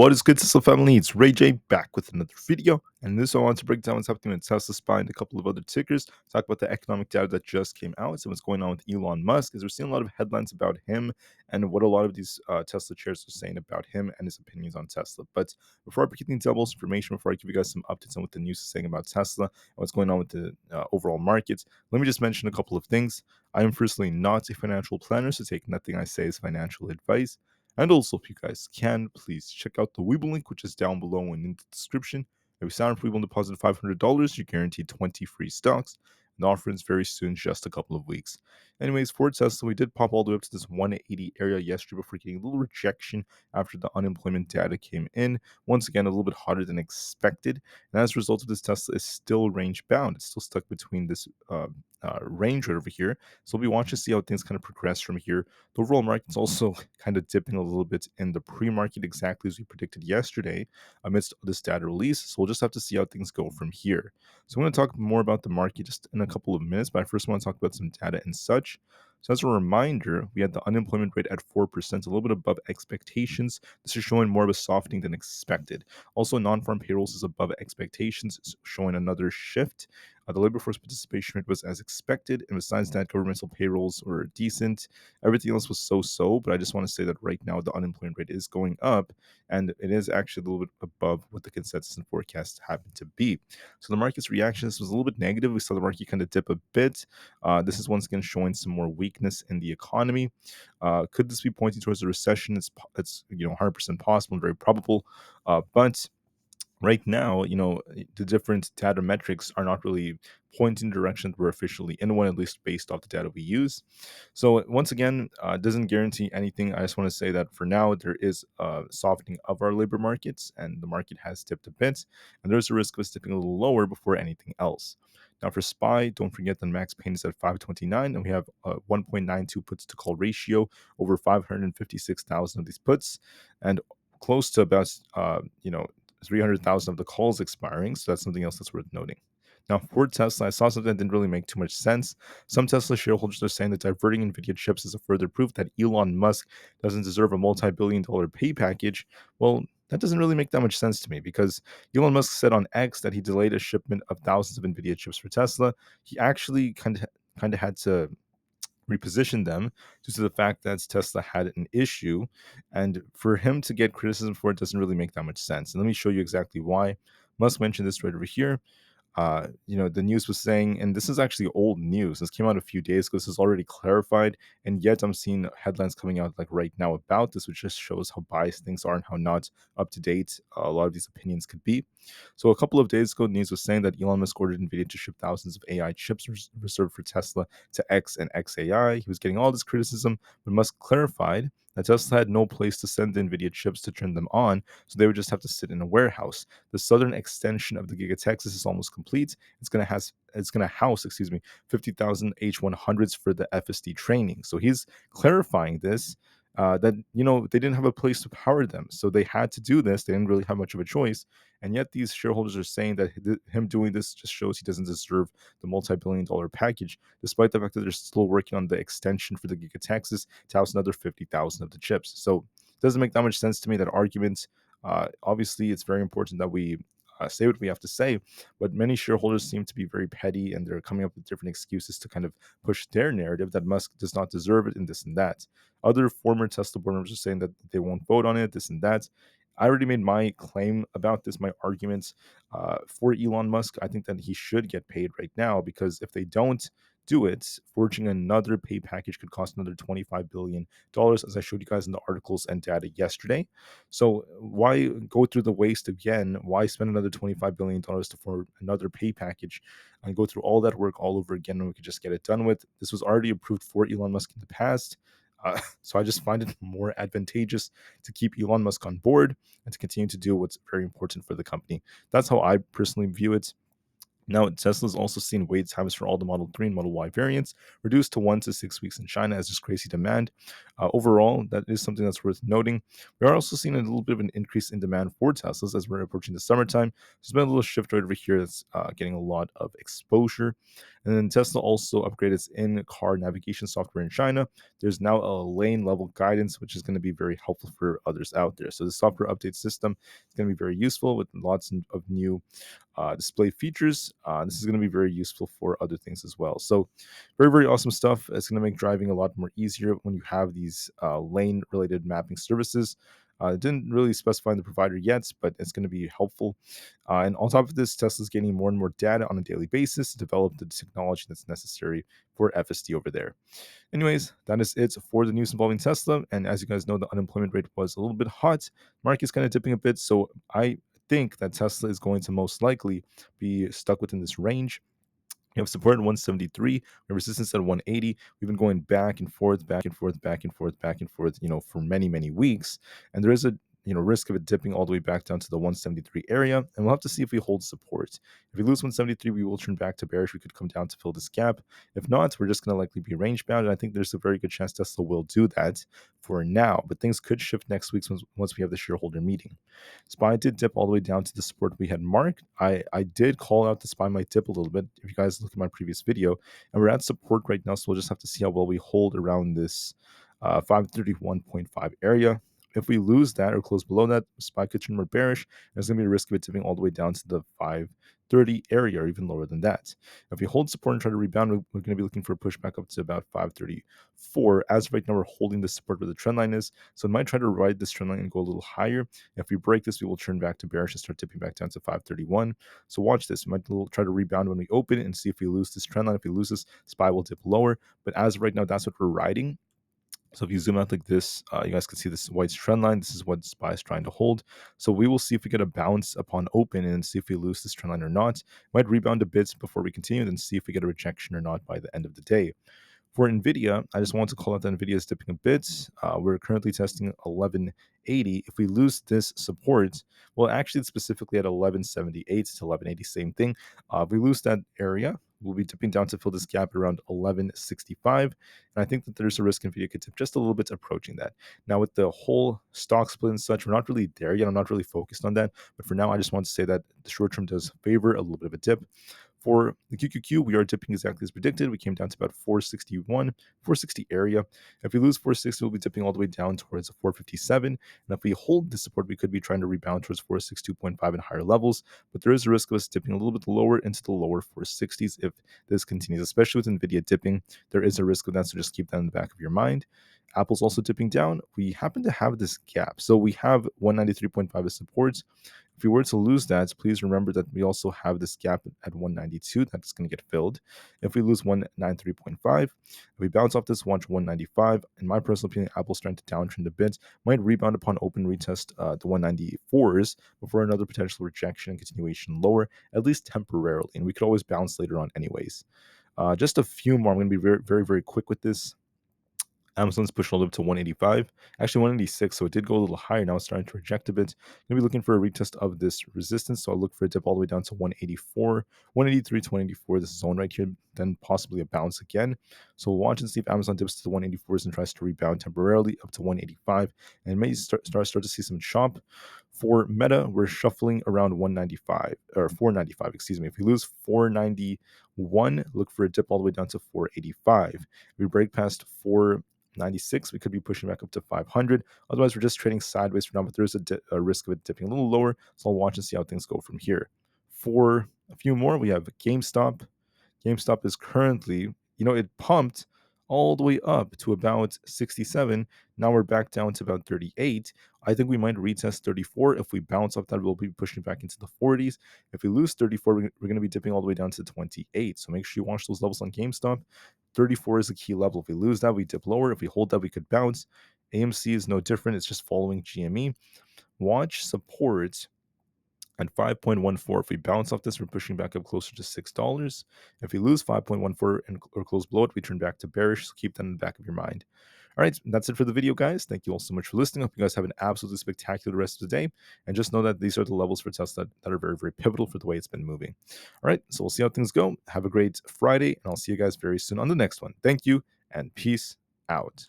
What is good, Tesla family? It's Ray J back with another video. And in this one, I want to break down what's happening with Tesla SPY and a couple of other tickers. Talk about the economic data that just came out and what's going on with Elon Musk. As we're seeing a lot of headlines about him and what a lot of these Tesla shares are saying about him and his opinions on Tesla. But before I begin the doubles information, before I give you guys some updates on what the news is saying about Tesla and what's going on with the overall markets, let me just mention a couple of things. I am firstly not a financial planner, so take nothing I say as financial advice. And also, if you guys can, please check out the Webull link, which is down below and in the description. If you sign up for Webull and deposit $500, you're guaranteed 20 free stocks. And the offer is very soon, just a couple of weeks. Anyways, for Tesla, we did pop all the way up to this 180 area yesterday before getting a little rejection after the unemployment data came in. Once again, a little bit hotter than expected. And as a result of this, Tesla is still range bound. It's still stuck between this range right over here. So we'll be watching to see how things kind of progress from here. The overall market's also kind of dipping a little bit in the pre-market, exactly as we predicted yesterday amidst this data release. So we'll just have to see how things go from here. So I'm going to talk more about the market just in a couple of minutes, but I first want to talk about some data and such. So as a reminder, we had the unemployment rate at 4%, a little bit above expectations. This is showing more of a softening than expected. Also, non-farm payrolls is above expectations, showing another shift. The labor force participation rate was as expected, and besides that, governmental payrolls were decent. Everything else was so-so, but I just want to say that right now the unemployment rate is going up, and it is actually a little bit above what the consensus and forecasts happen to be. So the market's reaction was a little bit negative. We saw the market kind of dip a bit. This is once again showing some more weakness in the economy. Could this be pointing towards a recession? It's 100% possible and very probable, but right now, the different data metrics are not really pointing in the direction that we're officially in one, at least based off the data we use. So once again, doesn't guarantee anything. I just want to say that for now, there is a softening of our labor markets, and the market has dipped a bit, and there's a risk of us dipping a little lower before anything else. Now for SPY, don't forget the max pain is at 529, and we have a 1.92 puts to call ratio over 556,000 of these puts, and close to about 300,000 of the calls expiring. So that's something else that's worth noting. Now, for Tesla, I saw something that didn't really make too much sense. Some Tesla shareholders are saying that diverting Nvidia chips is a further proof that Elon Musk doesn't deserve a multi-billion-dollar pay package. Well, that doesn't really make that much sense to me because Elon Musk said on X that he delayed a shipment of thousands of Nvidia chips for Tesla. He actually kind of had to reposition them due to the fact that Tesla had an issue. And for him to get criticism for it doesn't really make that much sense. And let me show you exactly why. Musk mentioned this right over here. The news was saying, and this is actually old news. This came out a few days ago. This is already clarified, and yet I'm seeing headlines coming out like right now about this, which just shows how biased things are and how not up to date a lot of these opinions could be. So a couple of days ago, the news was saying that Elon Musk ordered Nvidia to ship thousands of AI chips reserved for Tesla to X and XAI. He was getting all this criticism, but Musk clarified that Tesla had no place to send the Nvidia chips to turn them on, so they would just have to sit in a warehouse. The southern extension of the Giga Texas is almost complete. It's going to house 50,000 H100s for the FSD training. So he's clarifying this. That they didn't have a place to power them, so they had to do this. They didn't really have much of a choice, and yet these shareholders are saying that him doing this just shows he doesn't deserve the multi-billion-dollar package, despite the fact that they're still working on the extension for the Giga Texas to house another 50,000 of the chips. So it doesn't make that much sense to me, that argument. Obviously, it's very important that we say what we have to say, but many shareholders seem to be very petty, and they're coming up with different excuses to kind of push their narrative that Musk does not deserve it and this and that. Other former Tesla board members are saying that they won't vote on it, this and that. I already made my claim about this, my arguments for Elon Musk. I think that he should get paid right now, because if they don't do it, forging another pay package could cost another $25 billion, as I showed you guys in the articles and data yesterday. So why go through the waste again? Why spend another $25 billion for another pay package and go through all that work all over again when we could just get it done with? This was already approved for Elon Musk in the past. So I just find it more advantageous to keep Elon Musk on board and to continue to do what's very important for the company. That's how I personally view it. Now, Tesla's also seen wait times for all the Model 3 and Model Y variants reduced to 1 to 6 weeks in China as just crazy demand. Overall, that is something that's worth noting. We are also seeing a little bit of an increase in demand for Teslas as we're approaching the summertime. There's been a little shift right over here that's getting a lot of exposure. And then Tesla also upgraded its in-car navigation software in China. There's now a lane level guidance, which is going to be very helpful for others out there. So the software update system is going to be very useful with lots of new display features. This is going to be very useful for other things as well. So, very, very awesome stuff. It's going to make driving a lot more easier when you have these lane related mapping services. It didn't really specify the provider yet, but it's going to be helpful. And on top of this, Tesla's getting more and more data on a daily basis to develop the technology that's necessary for FSD over there. Anyways, that is it for the news involving Tesla. And as you guys know, the unemployment rate was a little bit hot. Market's kind of dipping a bit. So I think that Tesla is going to most likely be stuck within this range. We have support at 173. We have resistance at 180. We've been going back and forth, back and forth, back and forth, back and forth, for many, many weeks. And there is a risk of it dipping all the way back down to the 173 area. And we'll have to see if we hold support. If we lose 173, we will turn back to bearish. We could come down to fill this gap. If not, we're just going to likely be range bound. And I think there's a very good chance Tesla will do that for now. But things could shift next week once we have the shareholder meeting. SPY did dip all the way down to the support we had marked. I did call out the SPY might dip a little bit if you guys look at my previous video. And we're at support right now, so we'll just have to see how well we hold around this 531.5 area. If we lose that or close below that, SPY could turn more bearish. There's going to be a risk of it dipping all the way down to the 530 area or even lower than that. If we hold support and try to rebound, we're going to be looking for a pushback up to about 534. As of right now, we're holding the support where the trend line is. So it might try to ride this trend line and go a little higher. If we break this, we will turn back to bearish and start tipping back down to 531. So watch this. We might try to rebound when we open and see if we lose this trend line. If we lose this, SPY will dip lower. But as of right now, that's what we're riding. So if you zoom out like this, you guys can see this white trend line. This is what SPY is trying to hold. So we will see if we get a bounce upon open and see if we lose this trend line or not. Might rebound a bit before we continue, then see if we get a rejection or not by the end of the day. For Nvda, I just want to call out that Nvda is dipping a bit. We're currently testing 1180. If we lose this support, well, actually, it's specifically at 1178 to 1180, same thing. If we lose that area, we'll be dipping down to fill this gap around 1165. And I think that there's a risk Nvidia could tip just a little bit approaching that. Now, with the whole stock split and such, we're not really there yet. I'm not really focused on that. But for now, I just want to say that the short term does favor a little bit of a dip. For the QQQ, we are dipping exactly as predicted. We came down to about 461, 460 area. If we lose 460, we'll be dipping all the way down towards 457. And if we hold this support, we could be trying to rebound towards 462.5 and higher levels. But there is a risk of us dipping a little bit lower into the lower 460s if this continues, especially with Nvidia dipping. There is a risk of that, so just keep that in the back of your mind. Apple's also dipping down. We happen to have this gap. So we have 193.5 as support. If we were to lose that, please remember that we also have this gap at 192 that's going to get filled. If we lose 193.5, if we bounce off this, watch 195. In my personal opinion, Apple's starting to downtrend a bit. Might rebound upon open retest the 194s before another potential rejection and continuation lower, at least temporarily. And we could always bounce later on anyways. Just a few more. I'm going to be very, very, very quick with this. Amazon's pushed all the way up to 185, actually 186, so it did go a little higher. Now it's starting to reject a bit. Going to be looking for a retest of this resistance, so I'll look for a dip all the way down to 184, 183 to 184, this zone right here, then possibly a bounce again. So we'll watch and see if Amazon dips to the 184s and tries to rebound temporarily up to 185, and may start to see some chop. For Meta, we're shuffling around 195, or 495, excuse me. If we lose 491, look for a dip all the way down to 485. If we break past 496, we could be pushing back up to 500. Otherwise, we're just trading sideways for now, but there's a risk of it dipping a little lower. So I'll watch and see how things go from here. For a few more, we have GameStop. GameStop is currently, it pumped all the way up to about 67. Now we're back down to about 38. I think we might retest 34. If we bounce off that, we'll be pushing back into the 40s. If we lose 34, we're going to be dipping all the way down to 28. So make sure you watch those levels on GameStop. 34 is a key level. If we lose that, we dip lower. If we hold that, we could bounce. AMC is no different. It's just following GME. Watch support at 5.14. If we bounce off this, we're pushing back up closer to $6. If we lose 5.14 or close below it, we turn back to bearish. So keep that in the back of your mind. All right, that's it for the video, guys. Thank you all so much for listening. Hope you guys have an absolutely spectacular rest of the day. And just know that these are the levels for Tesla that are very, very pivotal for the way it's been moving. All right, so we'll see how things go. Have a great Friday, and I'll see you guys very soon on the next one. Thank you, and peace out.